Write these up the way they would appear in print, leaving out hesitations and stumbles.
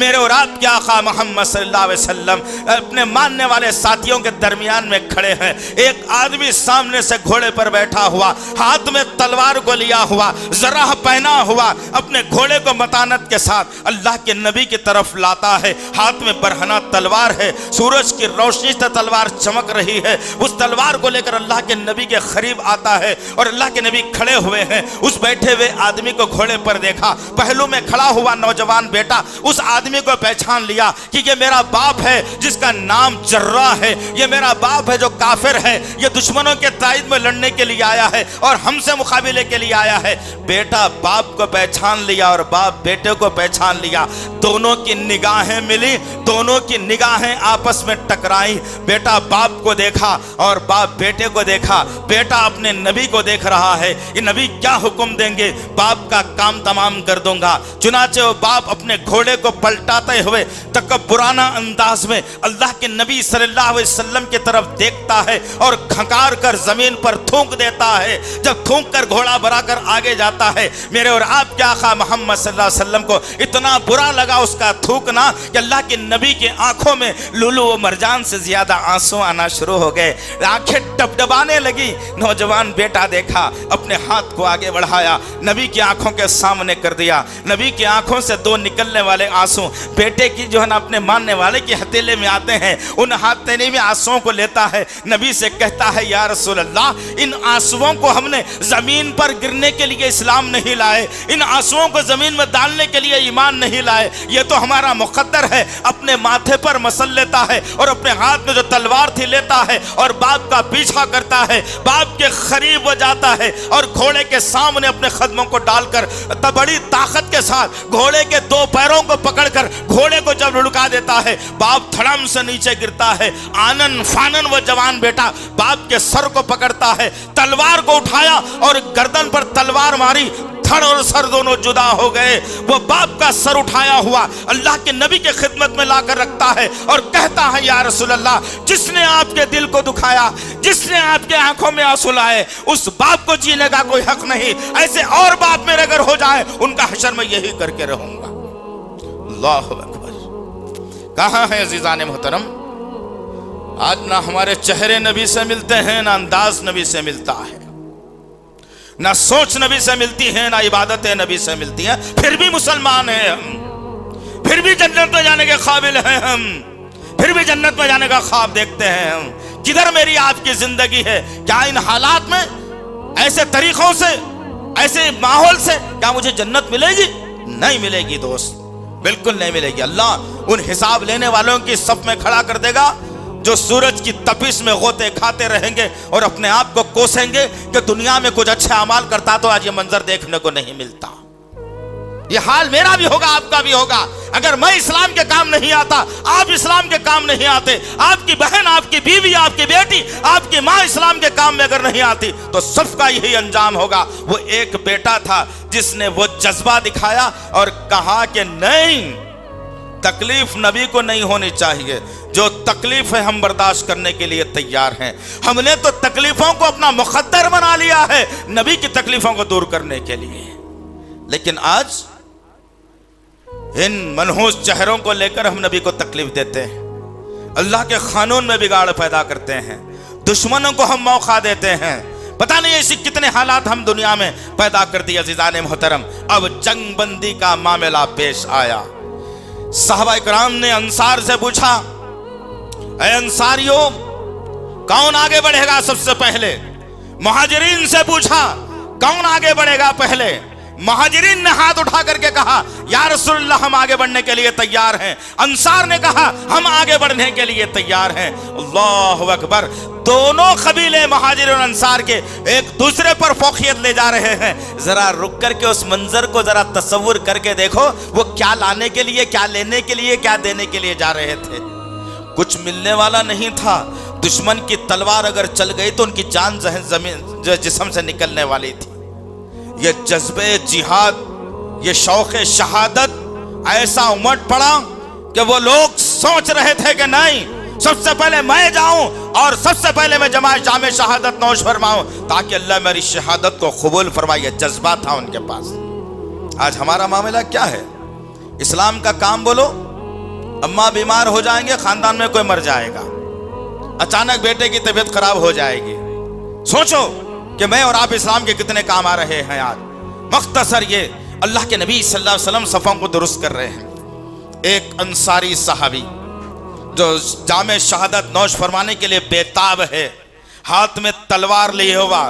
میرے اور آپ کے آقا محمد صلی اللہ علیہ وسلم اپنے ماننے والے ساتھیوں کے درمیان میں کھڑے ہیں. ایک آدمی سامنے سے گھوڑے پر بیٹھا ہوا, ہاتھ میں تلوار کو لیا ہوا, زرہ پہنا ہوا, اپنے گھوڑے کو متانت کے ساتھ اللہ کے نبی کی طرف لاتا ہے. ہاتھ میں برہنہ تلوار ہے, سورج کی روشنی سے تلوار چمک رہی ہے. اس تلوار کو لے کر اللہ کے نبی کے قریب آتا ہے اور اللہ کے نبی کھڑے ہوئے ہیں. اس بیٹھے ہوئے آدمی کو گھوڑے پر دیکھا, پہلو میں کھڑا ہوا نوجوان بیٹا اس آدمی کو پہچان لیا کہ یہ میرا باپ ہے جس کا نام جراح ہے, یہ میرا باپ ہے جو کافر ہے, یہ دشمنوں کے تائید میں لڑنے کے لیے آیا ہے اور ہم سے مقابلے کے لیے آیا ہے. بیٹا باپ کو پہچان لیا اور باپ بیٹے کو پہچان لیا. دونوں کی نگاہیں ملی, دونوں کی نگاہیں آپس میں ٹکرائیں. بیٹا باپ کو دیکھا اور باپ بیٹے کو دیکھا. بیٹا اپنے نبی کو دیکھ رہا ہے, یہ نبی کیا حکم دیں گے, باپ کا کام تمام کر دوں گا. چنانچہ وہ باپ اپنے گھوڑے کو پلٹاتے ہوئے تکبرانہ انداز میں اللہ کے نبی صلی اللہ علیہ وسلم کی طرف دیکھتا ہے اور کھنکار کر زمین پر تھونک دیتا ہے. جب تھونک کر گھوڑا بھرا کر آگے جاتا ہے, میرے اور آپ کے آقا محمد صلی اللہ علیہ وسلم کو اتنا برا لگا اس کا تھونکنا کہ اللہ کے نبی کے آنکھوں میں لولو و مرجان سے زیادہ آنسو آنا شروع ہو گئے, آنکھیں ڈبڈبانے لگی. نوجوان بیٹا دیکھا, اپنے ہاتھ کو آگے بڑھایا, نبی کی آنکھوں کے سامنے کر دیا. نبی کی آنکھوں سے دو نکلنے والے آنسو بیٹے کی جو ہے نا اپنے ماننے والے کی ہتھیلے میں آتے ہیں. ان ہتھیلے میں آنسوؤں کو لیتا ہے, نبی سے کہتا ہے یا رسول اللہ, ان آنسوؤں کو ہم نے زمین پر گرنے کے لیے اسلام نہیں لائے, ان آنسوؤں کو زمین میں ڈالنے کے لیے ایمان نہیں لائے, یہ تو ہمارا مقدر ہے. اپنے ماتھے پر مسل لیتا ہے اور اپنے ہاتھ میں جو تلوار تھی لیتا ہے اور باپ کا پیچھا کرتا ہے. باپ کے قریب وہ جاتا ہے اور گھوڑے کے سامنے اپنے قدموں کو ڈال کر بڑی طاقت کے ساتھ گھوڑے کے دو پیروں کو پکڑ کر گھوڑے کو جب لڑکا دیتا ہے, باپ دھڑم سے نیچے گرتا ہے. آنن فانن وہ جوان بیٹا باپ کے سر کو پکڑتا ہے, تلوار کو اٹھایا اور گردن پر تلوار ماری, دھڑ اور سر دونوں جدا ہو گئے. وہ باپ کا سر اٹھایا ہوا اللہ کے نبی کے خدمت میں لا کر رکھتا ہے اور کہتا ہے یا رسول اللہ, جس نے آپ کے دل کو دکھایا, جس نے آپ کے آنکھوں میں آنسو لائے, اس باپ کو جینے کا کوئی حق نہیں. ایسے اور باپ میرے اگر ہو جائے ان کا حشر میں یہی کر کے رہوں گا. اللہ اکبر. کہاں ہے عزیزان محترم, آج نہ ہمارے چہرے نبی سے ملتے ہیں, نہ انداز نبی سے ملتا ہے, نہ سوچ نبی سے ملتی ہے, نہ عبادتیں نبی سے ملتی ہیں. پھر بھی مسلمان ہیں ہم, پھر بھی جنت میں جانے کے قابل ہیں ہم, پھر بھی جنت میں جانے کا خواب دیکھتے ہیں ہم. کدھر میری آپ کی زندگی ہے؟ کیا ان حالات میں, ایسے طریقوں سے, ایسے ماحول سے کیا مجھے جنت ملے گی؟ نہیں ملے گی دوست, بالکل نہیں ملے گی. اللہ ان حساب لینے والوں کی صف میں کھڑا کر دے گا جو سورج کی تپش میں غوطے کھاتے رہیں گے اور اپنے آپ کو کوسیں گے کہ دنیا میں کچھ اچھے اعمال کرتا تو آج یہ منظر دیکھنے کو نہیں ملتا. یہ حال میرا بھی ہوگا, آپ کا بھی ہوگا. اگر میں اسلام کے کام نہیں آتا, آپ اسلام کے کام نہیں آتے, آپ کی بہن, آپ کی بیوی, آپ کی بیٹی, آپ کی ماں اسلام کے کام میں اگر نہیں آتی تو سب کا یہی انجام ہوگا. وہ ایک بیٹا تھا جس نے وہ جذبہ دکھایا اور کہا کہ نہیں, تکلیف نبی کو نہیں ہونی چاہیے, جو تکلیف ہے ہم برداشت کرنے کے لیے تیار ہیں. ہم نے تو تکلیفوں کو اپنا مقدر بنا لیا ہے نبی کی تکلیفوں کو دور کرنے کے لیے. لیکن آج ان منحوس چہروں کو لے کر ہم نبی کو تکلیف دیتے ہیں, اللہ کے قانون میں بگاڑ پیدا کرتے ہیں, دشمنوں کو ہم موقع دیتے ہیں. پتہ نہیں ایسی کتنے حالات ہم دنیا میں پیدا کر دی. عزیزان محترم, اب جنگ بندی کا معاملہ پیش آیا. صحابہ کرام نے انصار سے پوچھا, اے انصاریوں, کون آگے بڑھے گا سب سے پہلے؟ مہاجرین سے پوچھا, کون آگے بڑھے گا پہلے؟ مہاجرین نے ہاتھ اٹھا کر کے کہا یا رسول اللہ ہم آگے بڑھنے کے لیے تیار ہیں. انصار نے کہا ہم آگے بڑھنے کے لیے تیار ہیں. اللہ اکبر. دونوں قبیلے مہاجر اور انصار کے ایک دوسرے پر فوقیت لے جا رہے ہیں. ذرا رک کر کے اس منظر کو ذرا تصور کر کے دیکھو, وہ کیا لانے کے لیے, کیا لینے کے لیے, کیا دینے کے لیے جا رہے تھے. کچھ ملنے والا نہیں تھا. دشمن کی تلوار اگر چل گئی تو ان کی جان زمین جسم سے نکلنے والی تھی. یہ جذبے جہاد, یہ شوق شہادت ایسا امٹ پڑا کہ وہ لوگ سوچ رہے تھے کہ نہیں, سب سے پہلے میں جاؤں اور سب سے پہلے میں جامع شہادت نوش فرماؤں تاکہ اللہ میری شہادت کو قبول فرمائے. جذبہ تھا ان کے پاس. آج ہمارا معاملہ کیا ہے؟ اسلام کا کام بولو, अम्मा बीमार हो जाएंगे, खानदान में कोई मर जाएगा, अचानक बेटे की तबीयत खराब हो जाएगी। सोचो कि मैं और आप इस्लाम के कितने काम आ रहे हैं आज। मुख्तसर ये अल्लाह के नबी सल्लल्लाहु अलैहि वसल्लम सफ़ों को दुरुस्त कर रहे हैं। एक अंसारी सहाबी जो जामे शहादत नौश फरमाने के लिए बेताब है, हाथ में तलवार लिए हुआ,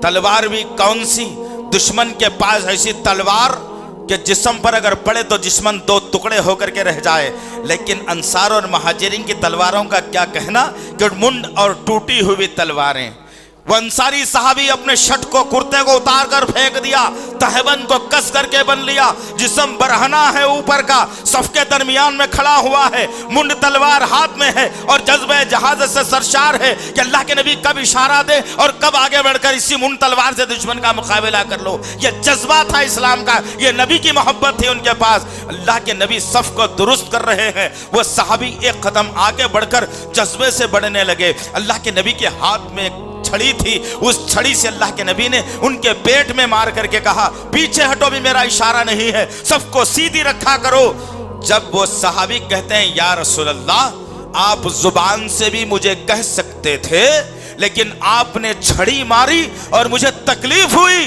तलवार भी कौन सी, दुश्मन के पास ऐसी तलवार कि जिस्म पर अगर पड़े तो जिस्मन दो टुकड़े होकर के रह जाए। लेकिन अंसार और महाजिरीन की तलवारों का क्या कहना कि मुंड और टूटी हुई तलवारें। वो अंसारी सहाबी अपने शर्ट को, कुर्ते को उतार कर फेंक दिया, तहबंद को कस करके बन लिया, जिस्म बरहना है ऊपर का, सफ के दरमियान में खड़ा हुआ है, मुंड तलवार हाथ में है और जज्बे जहाज से सरशार है कि अल्लाह के नबी कब इशारा दे और कब आगे बढ़कर इसी मुंड तलवार से दुश्मन का मुकाबला कर लो। ये जज्बा था इस्लाम का, ये नबी की मोहब्बत थी उनके पास। अल्लाह के नबी सफ को दुरुस्त कर रहे हैं, वो सहाबी एक कदम आगे बढ़कर जज्बे से बढ़ने लगे। अल्लाह के नबी के हाथ में छड़ी थी, उस छड़ी से अल्लाह के नबी ने उनके पेट में मार करके कहा, पीछे हटो, भी मेरा इशारा नहीं है, सबको सीधी रखा करो। जब वो सहाबी कहते हैं, या रसूल अल्लाह, आप जुबान से भी मुझे कह सकते थे, लेकिन आपने छड़ी मारी और मुझे तकलीफ हुई।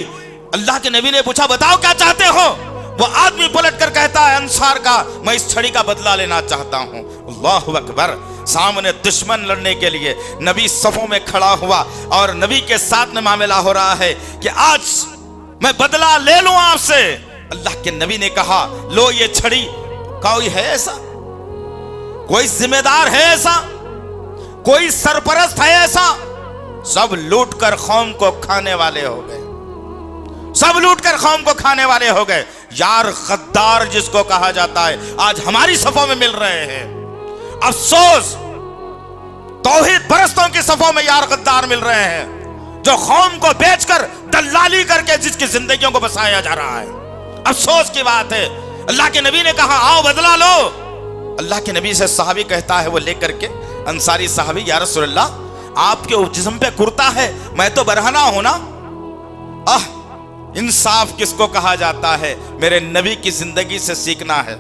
अल्लाह के नबी ने पूछा, बताओ क्या चाहते हो? वो आदमी पलट कर कहता है, अंसार का, मैं इस छड़ी का बदला लेना चाहता हूं। अल्लाहु अकबर। सामने दुश्मन लड़ने के लिए नबी सफों में खड़ा हुआ और नबी के साथ में मामला हो रहा है कि आज मैं बदला ले लूं आपसे। अल्लाह के नबी ने कहा, लो ये छड़ी। कोई है ऐसा, कोई जिम्मेदार है ऐसा, कोई सरपरस्त है ऐसा? सब लूट कर कौम को खाने वाले हो गए, सब लूट कर कौम को खाने वाले हो गए। यार गद्दार जिसको कहा जाता है, आज हमारी सफों में मिल रहे हैं। अफसोस, तौहीद परस्तों की सफों में यार गद्दार मिल रहे हैं, जो कौम को बेचकर दलाली करके जिसकी जिंदगियों को बसाया जा रहा है। अफसोस की बात है। अल्लाह के नबी ने कहा, आओ बदला लो। अल्लाह के नबी से सहाबी कहता है, वो लेकर के अंसारी सहाबी, या रसूल अल्लाह, आपके जिस्म पे कुर्ता है, मैं तो बरहना हूं ना। इंसाफ किसको कहा जाता है? मेरे नबी की जिंदगी से सीखना है।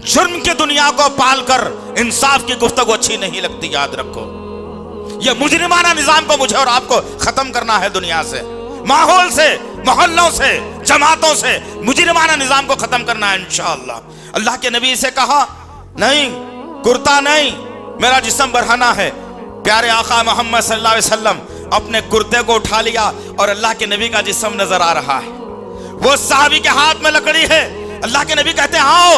जुर्म की दुनिया को पालकर इंसाफ की गुफ्तगू अच्छी नहीं लगती, याद रखो। यह मुजरिमाना निजाम को मुझे और आपको खत्म करना है दुनिया से, माहौल से, मोहल्लों से, जमातों से मुजरिमाना निजाम को खत्म करना है इंशाअल्लाह। अल्लाह के नबी से कहा, नहीं कुर्ता नहीं, मेरा जिस्म बरहना है। प्यारे आका मोहम्मद सल्लल्लाहु अलैहि वसल्लम अपने कुर्ते को उठा लिया और अल्लाह के नबी का जिस्म नजर आ रहा है। वो सहाबी के हाथ में लकड़ी है। अल्लाह के नबी कहते हैं, आओ,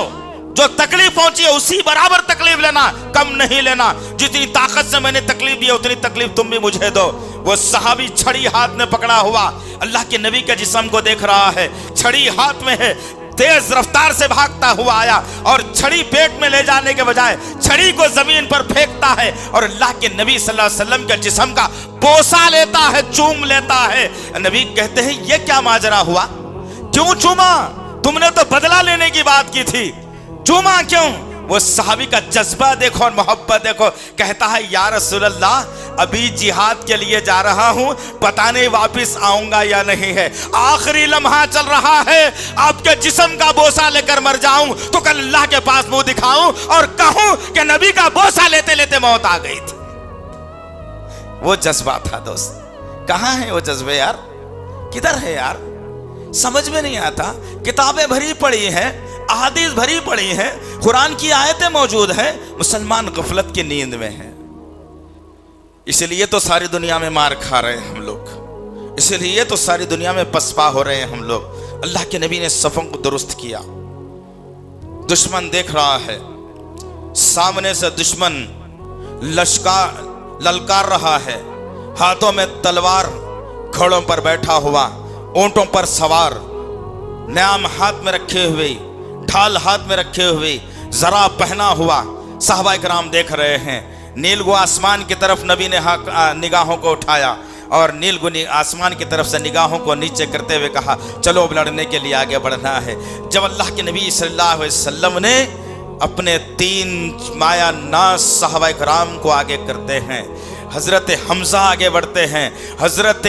जो तकलीफ पहुंची है उसी बराबर तकलीफ लेना, कम नहीं लेना। जितनी ताकत से मैंने तकलीफ दी है उतनी तकलीफ तुम भी मुझे दो। वो सहाबी छड़ी हाथ में पकड़ा हुआ अल्लाह के नबी के जिस्म को देख रहा है, छड़ी हाथ में है, तेज रफ्तार से भागता हुआ आया और छड़ी पेट में ले जाने के बजाय छड़ी को जमीन पर फेंकता है और अल्लाह के नबी सल्लल्लाहु अलैहि वसल्लम के जिस्म का बोसा लेता है, चूम लेता है। नबी कहते हैं, ये क्या माजरा हुआ? क्यों चूमा? तुमने तो बदला लेने की बात की थी, चूमा क्यों? वो सहाबी का जज्बा देखो और मोहब्बत देखो। कहता है, या रसूल अल्लाह, अभी जिहाद के लिए जा रहा हूं, पता नहीं वापस आऊंगा या नहीं है, आखिरी लम्हा चल रहा है, आपके जिस्म का बोसा लेकर मर जाऊं तो कल अल्लाह के पास मुंह दिखाऊं और कहूं कि नबी का बोसा लेते लेते मौत आ गई थी। वो जज्बा था दोस्त। कहां है वो जज्बे यार? किधर है यार? समझ में नहीं आता। किताबें भरी पड़ी हैं, अहादीस भरी पड़ी हैं, कुरान की आयतें मौजूद हैं, मुसलमान गफलत की नींद में हैं। इसलिए तो सारी दुनिया में मार खा रहे हैं हम लोग, इसलिए तो सारी दुनिया में पसपा हो रहे हैं हम लोग। अल्लाह के नबी ने सफों को दुरुस्त किया। दुश्मन देख रहा है, सामने से दुश्मन ललकार रहा है, हाथों में तलवार, घोड़ों पर बैठा हुआ, ऊंटों पर सवार, न्याम हाथ में रखे हुए, ढाल हाथ में रखे हुए, जरा पहना हुआ साहबा इकराम देख रहे हैं। नीलगु आसमान की तरफ नबी ने निगाहों को उठाया और नीलगु आसमान की तरफ से निगाहों को नीचे करते हुए कहा, चलो अब लड़ने के लिए आगे बढ़ना है। जब अल्लाह के नबी सल्लल्लाहु अलैहि वसल्लम ने अपने 3 माया नाज साहबा इकराम को आगे करते हैं, हजरत हमजा आगे बढ़ते हैं, हजरत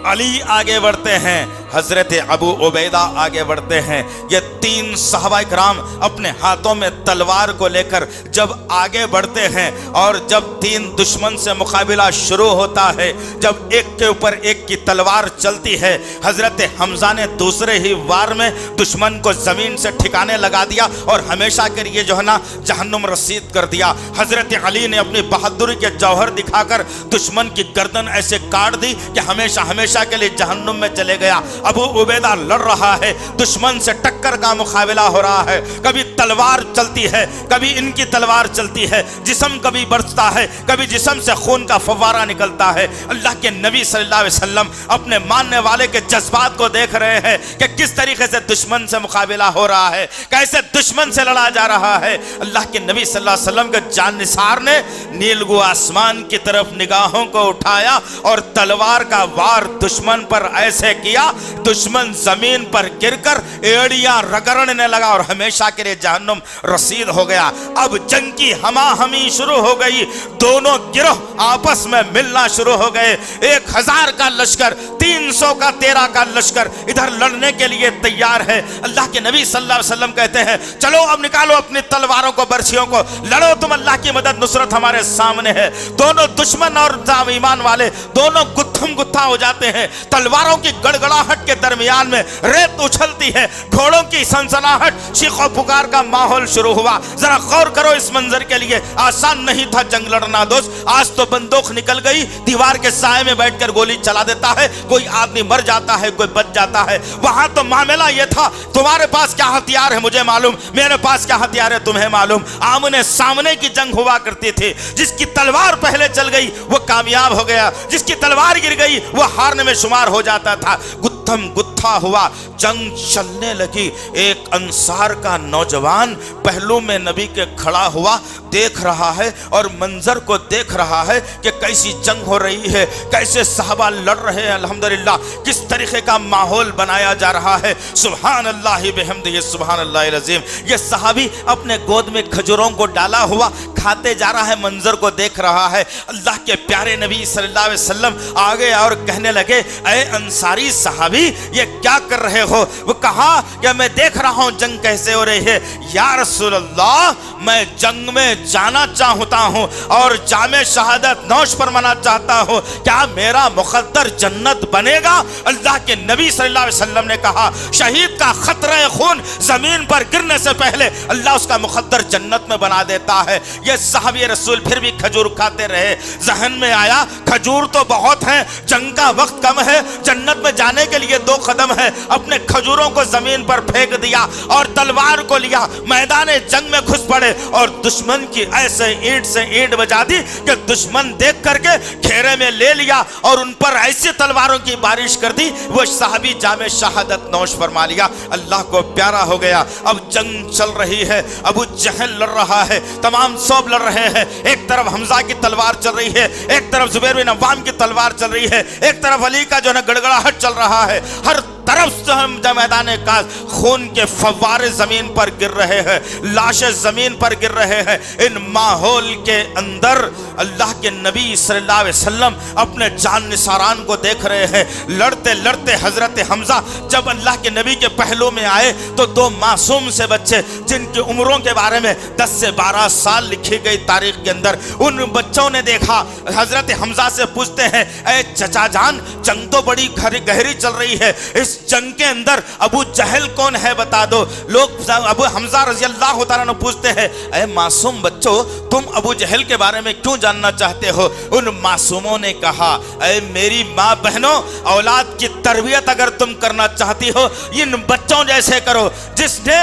अली आगे बढ़ते हैं, हजरत अबू उबैदा आगे बढ़ते हैं। ये तीन सहाबा इकराम अपने हाथों में तलवार को लेकर जब आगे बढ़ते हैं और जब तीन दुश्मन से मुकाबला शुरू होता है, जब एक के ऊपर एक की तलवार चलती है, हजरत हमजा ने दूसरे ही वार में दुश्मन को जमीन से ठिकाने लगा दिया और हमेशा के लिए जो है ना जहन्नुम रसीद कर दिया। हजरत अली ने अपनी बहादुरी के जौहर दिखाकर दुश्मन की गर्दन ऐसे काट दी कि हमेशा हमेशा के लिए जहन्नुम में चले गया। अबू उबैदा लड़ रहा है, दुश्मन से टक्कर का मुकाबला हो रहा है, कभी तलवार चलती है, कभी इनकी तलवार चलती है, जिस्म कभी बरसता है, कभी जिस्म से खून का फव्वारा निकलता है। अल्लाह के नबी सल्लल्लाहु अलैहि वसल्लम अपने मानने वाले के जज्बात को देख रहे हैं कि किस तरीके से दुश्मन से मुकाबला हो रहा है, कैसे दुश्मन से लड़ा जा रहा है। अल्लाह के नबी सल्लल्लाहु अलैहि वसल्लम के जानिसार ने नीलगु आसमान की तरफ निगाहों को उठाया और तलवार का वार दुश्मन पर ऐसे किया, दुश्मन जमीन पर गिरकर एड़ियां रगड़ने लगा और हमेशा के लिए जहन्नुम रसीद हो गया। अब जंग की हमाहमी शुरू हो गई, दोनों गिरोह आपस में मिलना शुरू हो गए। 1000 का लश्कर, 300 का 13 का लश्कर इधर लड़ने के लिए तैयार है। अल्लाह के नबी सल्लल्लाहु अलैहि वसल्लम कहते हैं, चलो अब निकालो अपनी तलवारों को, बर्छियों को, लड़ो तुम, अल्लाह की मदद नुसरत हमारे सामने है। दोनों दुश्मन और ईमान वाले दोनों गुत्थम गुत्था हो जाते हैं। तलवारों की गड़गड़ाहट के दरमियान में रेत उछलती है, घोड़ों की सनसनाहट, चीखों पुकार का माहौल शुरू हुआ। जरा गौर करो इस मंजर के लिए, आसान नहीं था जंग लड़ना दोस्त। आज तो बंदूक निकल गई, दीवार के साए में बैठकर गोली चला देता है, कोई आदमी मर जाता है, कोई बच जाता है। वहां तो मामला यह था, तुम्हारे पास क्या हथियार है मुझे मालूम, मेरे पास क्या हथियार है तुम्हें मालूम। आमने सामने की जंग हुआ करती थी। जिसकी तलवार पहले चल गई वो कामयाब हो गया, जिसकी तलवार गिर गई वो हारने में शुमार हो जाता था। गुत्थम गुत्था हुआ, जंग चलने लगी। एक अंसार का नौजवान पहलू में नबी के खड़ा हुआ, देख रहा है और मंजर को देख रहा है कि कैसी जंग हो रही है, कैसे सहाबा लड़ रहे हैं, अल्हम्दुलिल्लाह किस तरीके का माहौल बनाया जा रहा है। सुभान अल्लाह बिहम्दिही सुभान अल्लाहिल अज़ीम। ये सहाबी अपने गोद में खजूरों को डाला हुआ खाते जा रहा है, मंजर को देख रहा है। अल्लाह के प्यारे नबी सल्लल्लाहु अलैहि वसल्लम आगे और कहने लगे, ऐ अंसारी सहाबी ये क्या कर रहे हो? वो कहा कि मैं देख रहा हूं जंग कैसे हो रही है। या रसूल अल्लाह, मैं जंग में जाना चाहता हूं और जामे शहादत नौश फरमाना चाहता हूं, क्या मेरा मुकद्दर जन्नत बनेगा? अल्लाह के नबी सल्लल्लाहु अलैहि वसल्लम ने कहा, शहीद का खतरा खून जमीन पर गिरने से पहले अल्लाह उसका मुकद्दर जन्नत में बना देता है। ये साहबी रसूल फिर भी खजूर खाते रहे। जहन में आया खजूर तो बहुत हैं, जंग का वक्त कम है, जन्नत में जाने के लिए 2 कदम है। अपने खजूरों को जमीन पर फेंक दिया और तलवार को लिया, मैदान जंग में घुस पड़े और दुश्मन की ऐसे ईंट से ईंट बजा दी कि दुश्मन देख करके घेरे में ले लिया और उन पर ऐसी तलवारों की बारिश कर दी, वो साहबी जामे शहादत नौश फरमा लिया। अल्लाह को प्यारा हो गया। अब जंग चल रही है, अबू जहल लड़ रहा है, तमाम सब लड़ रहे हैं। एक तरफ हमजा की तलवार चल रही है, एक तरफ जुबैर बिन अव्वाम की तलवार चल रही है, एक तरफ अली का जो है गड़गड़ाहट चल रहा है। हर तरफ से मैदान का खून के फव्वारे जमीन पर गिर रहे हैं, लाशें जमीन पर गिर रहे हैं। इन माहौल के अंदर अल्लाह के नबी सल्लल्लाहु अलैहि वसल्लम अपने जान निसारान को देख रहे हैं। लड़ते लड़ते हजरत हमजा जब अल्लाह के नबी के पहलू में आए तो 2 मासूम से बच्चे, जिनकी उम्रों के बारे में 10 से 12 साल लिखी गई तारीख के अंदर, उन बच्चों ने देखा। हजरत हमजा से पूछते हैं, ऐ चचा जान, जंग तो बड़ी गहरी चल रही है, इस जंग के अंदर अबू जहल कौन है बता दो। लोग अबू हमजा रज़ी अल्लाह तआला ने पूछते हैं, ऐ मासूम बच्चों, तुम अबू जहल के बारे में क्यों जानना चाहते हो? उन मासूमों ने कहा, ऐ मेरी माँ बहनों, औलाद की तरबियत अगर तुम करना चाहती हो, इन बच्चों जैसे करो जिसने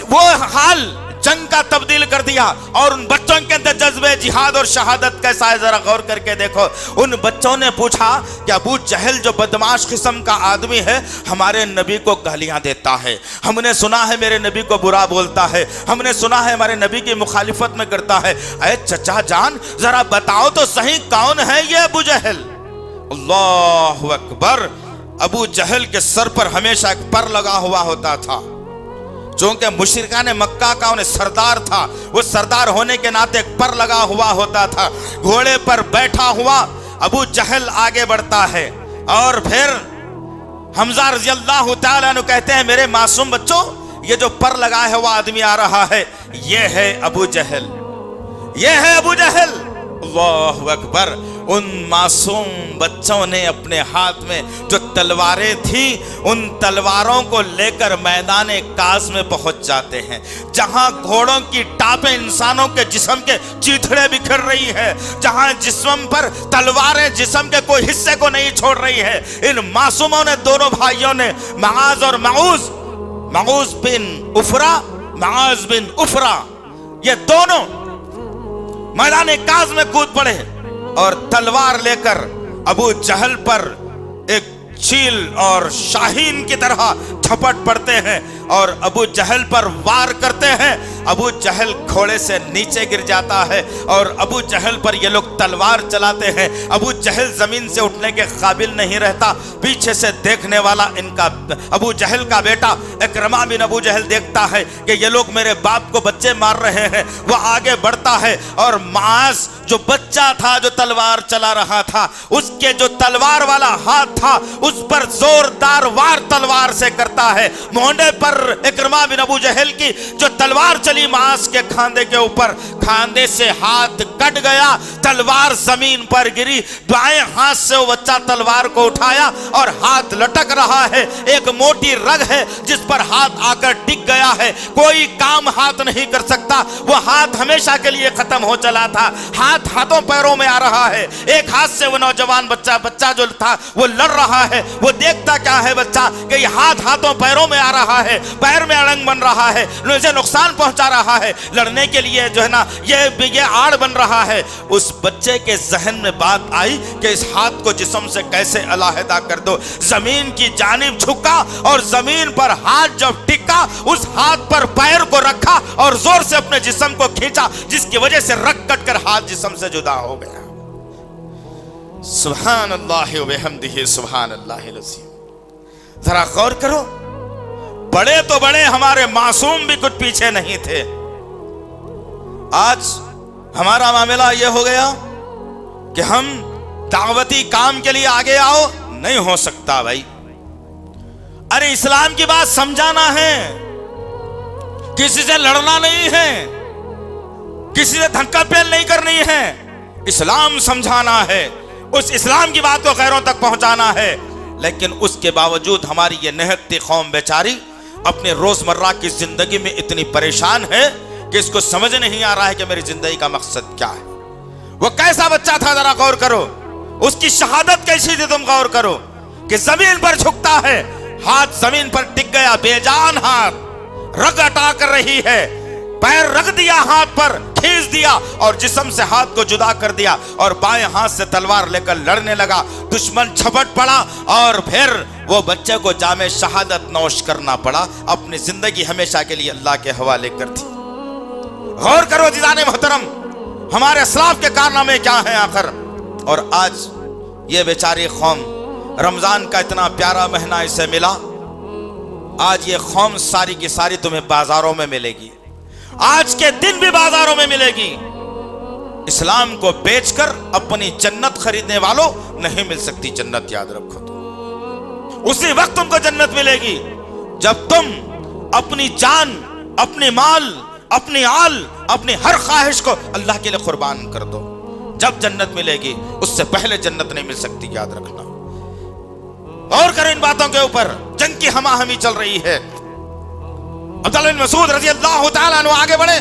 वो हाल जंग का तब्दील कर दिया। और उन बच्चों के अंदर जज्बे जिहाद और शहादत कैसा है, जरा गौर करके देखो। उन बच्चों ने पूछा कि अबू जहल जो बदमाश किस्म का आदमी है, हमारे नबी को गालियां देता है, हमने सुना है मेरे नबी को बुरा बोलता है, हमने सुना है हमारे नबी की मुखालिफत में करता है। ऐ चचा जान, जरा बताओ तो सही कौन है ये अबू जहल? अल्लाहु अकबर। अबू जहल के सर पर हमेशा एक पर लगा हुआ होता था। चूंकि मुशरिकान मक्का का उन्हें सरदार था, वो सरदार होने के नाते एक पर लगा हुआ होता था। घोड़े पर बैठा हुआ अबू जहल आगे बढ़ता है और फिर हमजा रज़ी अल्लाह तआला अन्हु कहते हैं, मेरे मासूम बच्चों, ये जो पर लगा है वो आदमी आ रहा है, ये है अबू जहल, ये है अबू जहल। अल्लाहु अकबर। उन मासूम बच्चों ने अपने हाथ में जो तलवारें थी, उन तलवारों को लेकर मैदान काज में पहुंच जाते हैं, जहां घोड़ों की टापें इंसानों के जिस्म के चीथड़े बिखर रही है, जहां जिस्म पर तलवारें जिस्म के कोई हिस्से को नहीं छोड़ रही है। इन मासूमों ने, दोनों भाइयों ने, माज और माऊज बिन उफरा, ये दोनों मैदान काज में कूद पड़े और तलवार लेकर अबू जहल पर एक चील और शाहीन की तरह झपट पड़ते हैं और अबू जहल पर वार करते हैं। अबू जहल घोड़े से नीचे गिर जाता है और अबू जहल पर ये लोग तलवार चलाते हैं। अबू जहल जमीन से उठने के काबिल नहीं रहता। पीछे से देखने वाला इनका अबू जहल का बेटा इकरमा बिन अबू जहल देखता है कि ये लोग मेरे बाप को बच्चे मार रहे हैं। वह आगे बढ़ता है और मास जो बच्चा था, जो तलवार चला रहा था, उसके जो तलवार वाला हाथ था उस पर जोरदार वार तलवार से करता है। मोहंडे पर इकरमा बिन अबू जहल की जो तलवार चली मास के खांधे के ऊपर, खांधे से हाथ कट गया, तलवार जमीन पर गिरी। बाएं हाथ से वो बच्चा तलवार को उठाया और हाथ लटक रहा है। एक मोटी रग है जिस पर हाथ आकर टिक गया है, कोई काम हाथ नहीं कर सकता। वो हाथ हमेशा के लिए खत्म हो चला था। हाथ हाथों पैरों में आ रहा है। एक हाथ से वो नौजवान बच्चा जो था वो लड़ रहा है। वो देखता क्या है बच्चा कि हाथ हाथों पैरों में आ रहा है, पैर में अड़ंग बन रहा है, मुझे नुकसान पहुंचा रहा है, लड़ने के लिए जो है ना ये आड़ बन रहा है। उस बच्चे के जहन में बात आई कि इस हाथ को जिस्म से कैसे अलहदा कर दो। जमीन की जानिब झुका और जमीन पर हाथ जब टिका, उस हाथ पर पैर को रखा और जोर से अपने जिस्म को खींचा, जिसकी वजह से रग कट कर हाथ जिस्म से जुदा हो गया। सुभान अल्लाह व बिहम्दिही सुभान अल्लाहिल अज़ीम। जरा गौर करो, बड़े तो बड़े, हमारे मासूम भी कुछ पीछे नहीं थे। आज हमारा मामला यह हो गया कि हम दावती काम के लिए आगे आओ, नहीं हो सकता भाई। अरे इस्लाम की बात समझाना है, किसी से लड़ना नहीं है, किसी से धक्का पेल नहीं करनी है, इस्लाम समझाना है, उस इस्लाम की बात को गैरों तक पहुंचाना है। लेकिन उसके बावजूद हमारी ये निहत्ती कौम बेचारी अपने रोजमर्रा की जिंदगी में इतनी परेशान है कि इसको समझ नहीं आ रहा है कि मेरी जिंदगी का मकसद क्या है। वो कैसा बच्चा था, जरा गौर करो, उसकी शहादत कैसी थी, तुम गौर करो कि जमीन पर झुकता है, हाथ जमीन पर टिक गया, बेजान हाथ, रग अटा कर रही है, पैर रख दिया, हाथ पर खींच दिया और जिस्म से हाथ को जुदा कर दिया और बाएं हाथ से तलवार लेकर लड़ने लगा। दुश्मन झपट पड़ा और फिर वो बच्चे को जामे शहादत नौश करना पड़ा। अपनी जिंदगी हमेशा के लिए अल्लाह के हवाले कर दी। गौर करो जिजाने मोहतरम, हमारे असलाफ के कारनामे क्या हैं आखिर। और आज ये बेचारी कौम, रमजान का इतना प्यारा महीना इसे मिला, आज ये कौम सारी की सारी तुम्हें बाजारों में मिलेगी, आज के दिन भी बाजारों में मिलेगी। इस्लाम को बेचकर अपनी जन्नत खरीदने वालों नहीं मिल सकती जन्नत, याद रखो। तो उसी वक्त तुमको जन्नत मिलेगी जब तुम अपनी जान, अपनी माल, अपनी आल, अपनी हर ख्वाहिश को अल्लाह के लिए कुर्बान कर दो, जब जन्नत मिलेगी। उससे पहले जन्नत नहीं मिल सकती, याद रखना। और करें इन बातों के ऊपर, जंग की हमाहमी चल रही है। अब्दुल्लाह बिन मसूद रज़ी अल्लाह तआला अन्हु आगे बढ़े,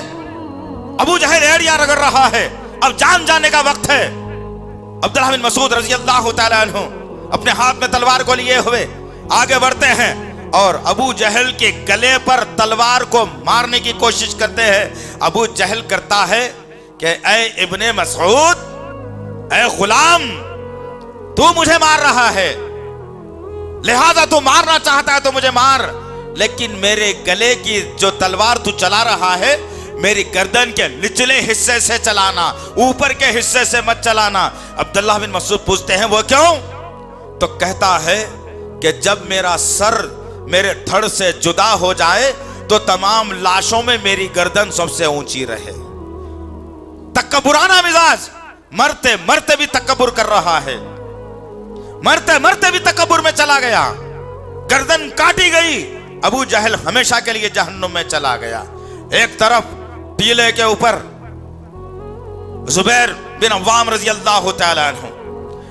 अबू जहल एड़िया रगड़ रहा है, अब जान जाने का वक्त है। अब्दुल्लाह बिन मसूद रज़ी अल्लाह तआला अन्हु अपने हाथ में तलवार को लिए हुए आगे बढ़ते हैं और अबू जहल के गले पर तलवार को मारने की कोशिश करते हैं। अबू जहल करता है कि ऐ इब्ने मसूद, ऐ गुलाम, तू मुझे मार रहा है, लिहाजा तू मारना चाहता है तो मुझे मार, लेकिन मेरे गले की जो तलवार तू चला रहा है, मेरी गर्दन के निचले हिस्से से चलाना, ऊपर के हिस्से से मत चलाना। अब्दुल्लाह बिन मसूद पूछते हैं वो क्यों? तो कहता है कि जब मेरा सर मेरे धड़ से जुदा हो जाए تو تمام لاشوں میں میری گردن سب سے اونچی رہے۔ تکبرانہ مزاج، مرتے مرتے بھی تکبر کر رہا ہے، مرتے مرتے بھی تکبر میں چلا گیا، گردن کاٹی گئی، ابو جہل ہمیشہ کے لیے جہنم میں چلا گیا۔ ایک طرف ٹیلے کے اوپر زبیر بن عوام رضی اللہ تعالیٰ عنہ،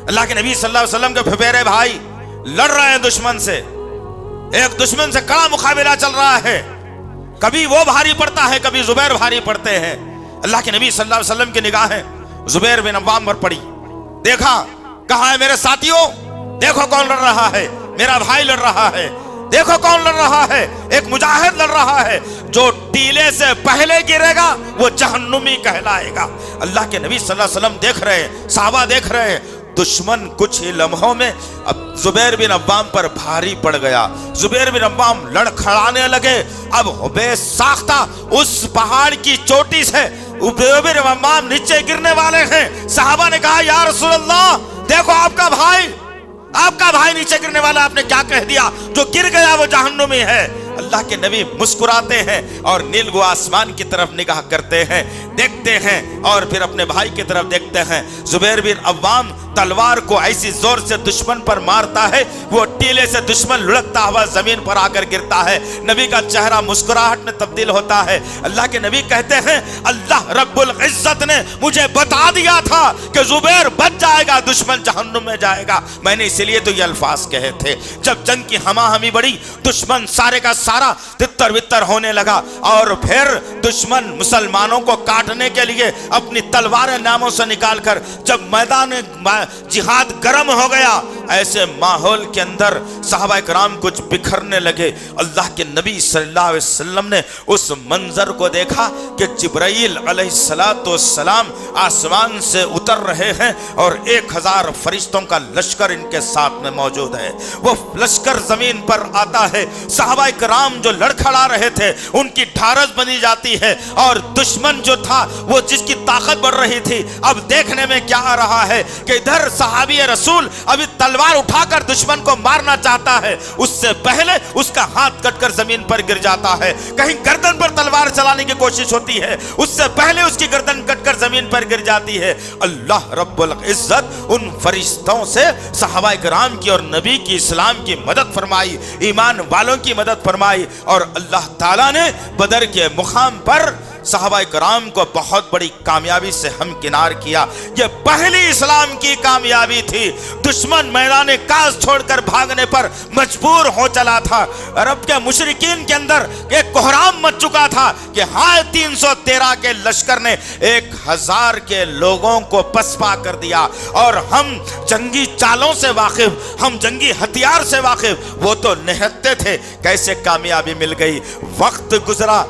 اللہ کے نبی صلی اللہ علیہ وسلم کے پھپھیرے بھائی، لڑ رہے ہیں دشمن سے، ایک دشمن سے کڑا مقابلہ چل رہا ہے، کبھی وہ بھاری پڑتا ہے، کبھی زبیر بھاری پڑتے ہیں۔ اللہ کے نبی صلی اللہ علیہ وسلم کی نگاہیں زبیر بن عوام پر پڑی، دیکھا، کہا ہے میرے ساتھیوں دیکھو کون لڑ رہا ہے، میرا بھائی لڑ رہا ہے، دیکھو کون لڑ رہا ہے، ایک مجاہد لڑ رہا ہے، جو ٹیلے سے پہلے گرے گا وہ جہنمی کہلائے گا۔ اللہ کے نبی صلی اللہ علیہ وسلم دیکھ رہے ہیں، صحابہ دیکھ رہے ہیں، دشمن کچھ ہی لمحوں میں اب زبیر بن عوام پر بھاری پڑ گیا، زبیر بن عوام لڑکھڑانے لگے۔ اب بے ساختہ اس پہاڑ کی چوٹی سے زبیر بن عوام نیچے گرنے والے ہیں۔ صحابہ نے کہا یا رسول اللہ دیکھو آپ کا بھائی نیچے گرنے والا، آپ نے کیا کہہ دیا؟ جو گر گیا وہ جہنمی ہے۔ اللہ کے نبی مسکراتے ہیں اور نیلگو آسمان کی طرف نگاہ کرتے ہیں، دیکھتے ہیں اور پھر اپنے بھائی کی طرف دیکھتے ہیں۔ زبیر بن عوام تلوار کو ایسی زور سے دشمن پر مارتا ہے، وہ ٹیلے سے دشمن لڑکتا ہوا زمین پر آ کر گرتا ہے، نبی کا چہرہ مسکراہٹ میں تبدیل ہوتا ہے۔ اللہ کے نبی کہتے ہیں اللہ رب العزت نے مجھے بتا دیا تھا کہ زبیر بچ جائے گا، دشمن جہنم میں جائے گا۔ میں نے اسی لیے تو یہ الفاظ کہے تھے۔ جب جنگ کی ہما ہمی بڑی، دشمن سارے کا سارا تتر بتر ہونے لگا، اور پھر دشمن مسلمانوں کو کاٹنے کے لیے اپنی تلواریں ناموں سے نکال کر جب میدان جہاد گرم ہو گیا، ایسے ماحول کے اندر صحابہ کرام کچھ بکھرنے لگے۔ اللہ کے نبی صلی اللہ علیہ وسلم نے اس منظر کو دیکھا کہ جبرائیل علیہ السلام آسمان سے اتر رہے ہیں اور 1000 فرشتوں کا لشکر ان کے ساتھ میں موجود ہے۔ وہ لشکر زمین پر آتا ہے، صحابہ کرام جو لڑکھڑا رہے تھے ان کی ڈھارس بنی جاتی ہے، اور دشمن جو تھا وہ جس کی طاقت بڑھ رہی تھی، اب دیکھنے میں کیا آ رہا ہے کہ ادھر صحابی رسول ابھی تلوار اٹھا کر دشمن کو مارنا چاہتا ہے، اس سے پہلے اس کا ہاتھ کٹ کر زمین پر گر جاتا ہے، کہیں گردن پر تلوار چلانے کی کوشش ہوتی ہے، اس سے پہلے اس کی گردن کٹ کر زمین پر گر جاتی ہے۔ اللہ رب العزت ان فرشتوں سے صحابہ کرام کی اور نبی کی اسلام کی مدد فرمائی، ایمان والوں کی مدد فرمائی، اور اللہ تعالیٰ نے بدر کے مقام پر صحابہ کرام کو بہت بڑی کامیابی سے ہمکنار کیا۔ یہ پہلی اسلام کی کامیابی تھی۔ دشمن میدان کاس چھوڑ کر بھاگنے پر مجبور ہو چلا تھا، عرب کے مشرکین کے اندر ایک کوہرام مچ چکا تھا کہ ہائے 313 کے لشکر نے 1000 کے لوگوں کو پسپا کر دیا، اور ہم جنگی چالوں سے واقف، ہم جنگی ہتھیار سے واقف، وہ تو نہتے تھے، کیسے کامیابی مل گئی۔ وقت گزرا،